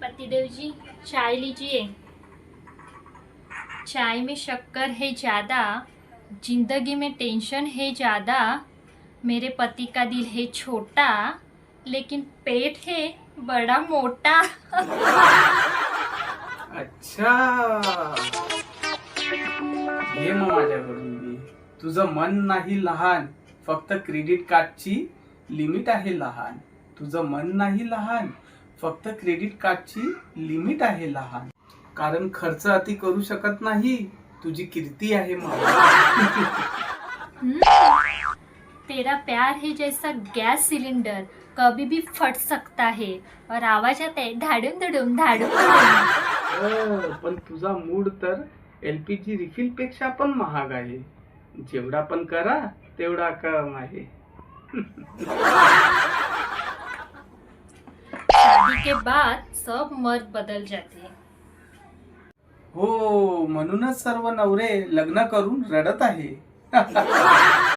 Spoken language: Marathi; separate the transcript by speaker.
Speaker 1: पतिदेव जी, चाय लीजिए। चाय में शक्कर है ज़्यादा, जिंदगी में टेंशन है ज़्यादा। मेरे पति का दिल है छोटा, लेकिन पेट है बड़ा मोटा।
Speaker 2: अच्छा, घे मग माझ्याकडून घे. तुझं मन नाही लहान, फक्त क्रेडिट कार्डची लिमिट आहे लहान. तुझं मन नाही लहान, फक्त क्रेडिट कार्डची लिमिट आहे लहान. कारण खर्च अति करू शकत नाही, तुझी कीर्ती आहे मला.
Speaker 1: तेरा प्यार है जैसा गैस सिलेंडर, कभी भी फट सकता है। और आवाज आता है धाडूम धडूम धाडूम धडूम।
Speaker 2: पण तुझा मूड तर LPG रिफिल पेक्षा पण महाग आहे. जेवढा पण करा तेवढा कम आहे.
Speaker 1: शादी के बाद सब मर्द बदल जाते हैं।
Speaker 2: हो, म्हणूनच सर्व नवरे लग्न करून रडत आहे.